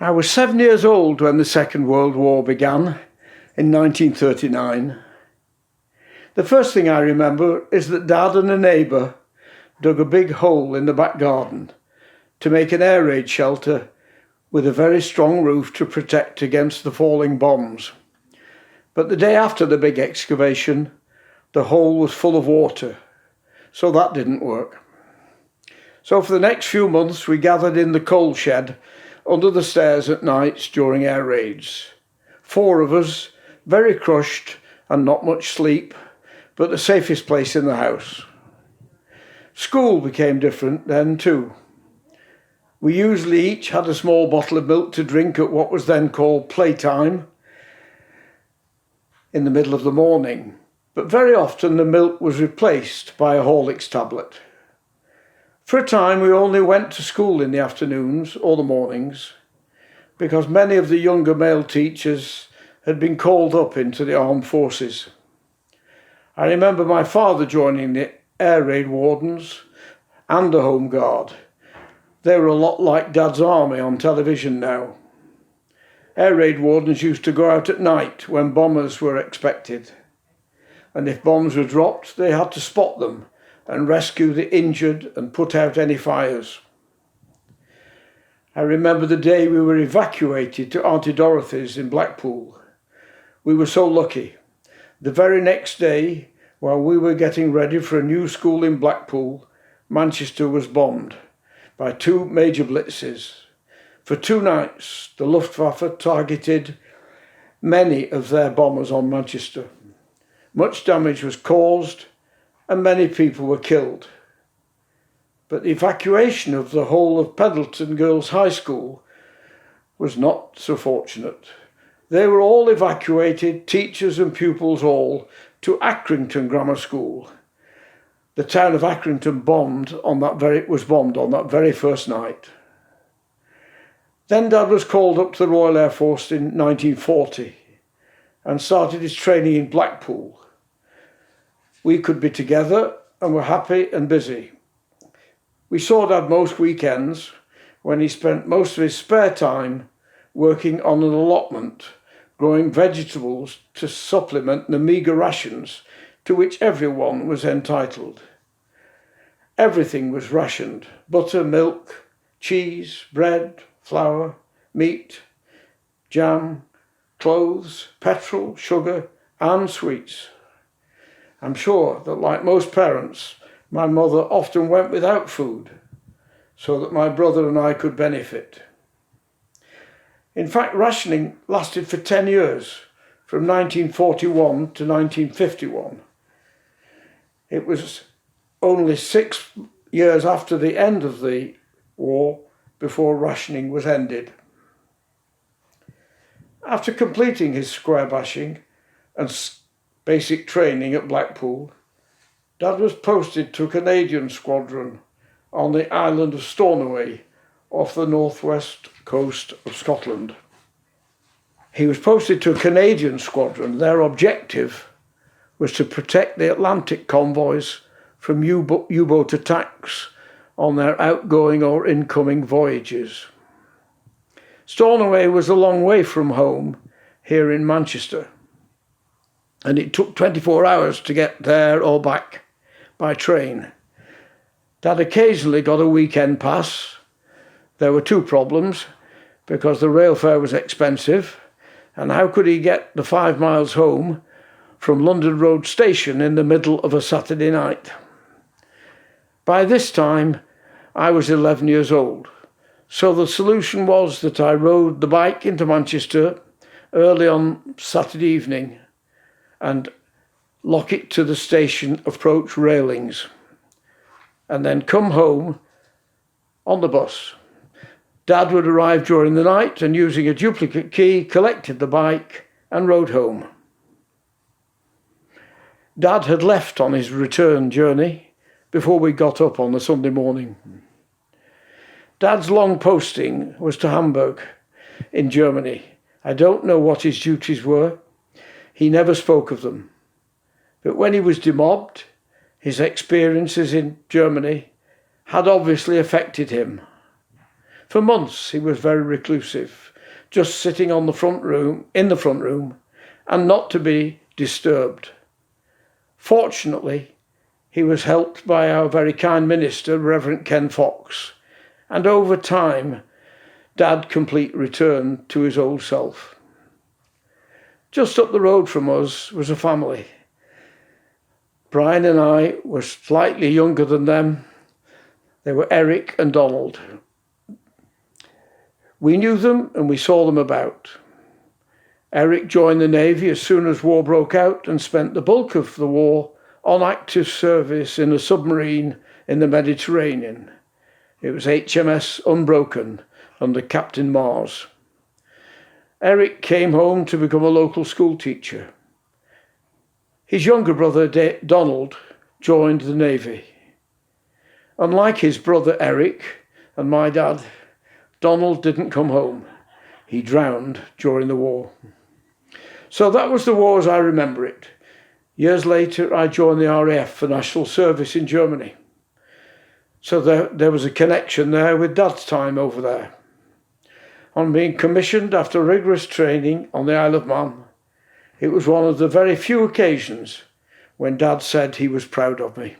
I was 7 years old when the Second World War began in 1939. The first thing I remember is that Dad and a neighbour dug a big hole in the back garden to make an air raid shelter with a very strong roof to protect against the falling bombs. But the day after the big excavation, the hole was full of water, so that didn't work. So for the next few months, we gathered in the coal shed under the stairs at nights during air raids. 4 of us, very crushed and not much sleep, but the safest place in the house. School became different then too. We usually each had a small bottle of milk to drink at what was then called playtime in the middle of the morning, but very often the milk was replaced by a Horlicks tablet. For a time we only went to school in the afternoons or the mornings because many of the younger male teachers had been called up into the armed forces. I remember my father joining the air raid wardens and the Home Guard. They were a lot like Dad's army on television now. Air raid wardens used to go out at night when bombers were expected. And if bombs were dropped, they had to spot them and rescue the injured and put out any fires. I remember the day we were evacuated to Auntie Dorothy's in Blackpool. We were so lucky. The very next day, while we were getting ready for a new school in Blackpool, Manchester was bombed by 2 major blitzes. For 2 nights, the Luftwaffe targeted many of their bombers on Manchester. Much damage was caused and many people were killed. But the evacuation of the whole of Pendleton Girls' High School was not so fortunate. They were all evacuated, teachers and pupils all, to Accrington Grammar School. The town of Accrington was bombed on that very first night. Then Dad was called up to the Royal Air Force in 1940 and started his training in Blackpool. We could be together and were happy and busy. We saw Dad most weekends when he spent most of his spare time working on an allotment, growing vegetables to supplement the meagre rations to which everyone was entitled. Everything was rationed: butter, milk, cheese, bread, flour, meat, jam, clothes, petrol, sugar and sweets. I'm sure that, like most parents, my mother often went without food so that my brother and I could benefit. In fact, rationing lasted for 10 years, from 1941 to 1951. It was only 6 years after the end of the war before rationing was ended. After completing his square bashing and basic training at Blackpool, Dad was posted to a Canadian squadron on the island of Stornoway off the northwest coast of Scotland. He was posted to a Canadian squadron. Their objective was to protect the Atlantic convoys from U-boat attacks on their outgoing or incoming voyages. Stornoway was a long way from home here in Manchester, and it took 24 hours to get there or back by train. Dad occasionally got a weekend pass. There were 2 problems, because the rail fare was expensive, and how could he get the 5 miles home from London Road Station in the middle of a Saturday night? By this time, I was 11 years old, so the solution was that I rode the bike into Manchester early on Saturday evening and lock it to the station approach railings, and then come home on the bus. Dad would arrive during the night and, using a duplicate key, collected the bike and rode home. Dad had left on his return journey before we got up on the Sunday morning. Dad's long posting was to Hamburg in Germany. I don't know what his duties were. He never spoke of them. But when he was demobbed, his experiences in Germany had obviously affected him. For months he was very reclusive, just sitting in the front room, and not to be disturbed. Fortunately, he was helped by our very kind minister, Reverend Ken Fox, and over time, Dad complete return to his old self. Just up the road from us was a family. Brian and I were slightly younger than them. They were Eric and Donald. We knew them and we saw them about. Eric joined the Navy as soon as war broke out and spent the bulk of the war on active service in a submarine in the Mediterranean. It was HMS Unbroken under Captain Mars. Eric came home to become a local school teacher. His younger brother, Donald, joined the Navy. Unlike his brother Eric and my dad, Donald didn't come home. He drowned during the war. So that was the war as I remember it. Years later, I joined the RAF for national service in Germany. So there was a connection there with Dad's time over there. On being commissioned after rigorous training on the Isle of Man, it was one of the very few occasions when Dad said he was proud of me.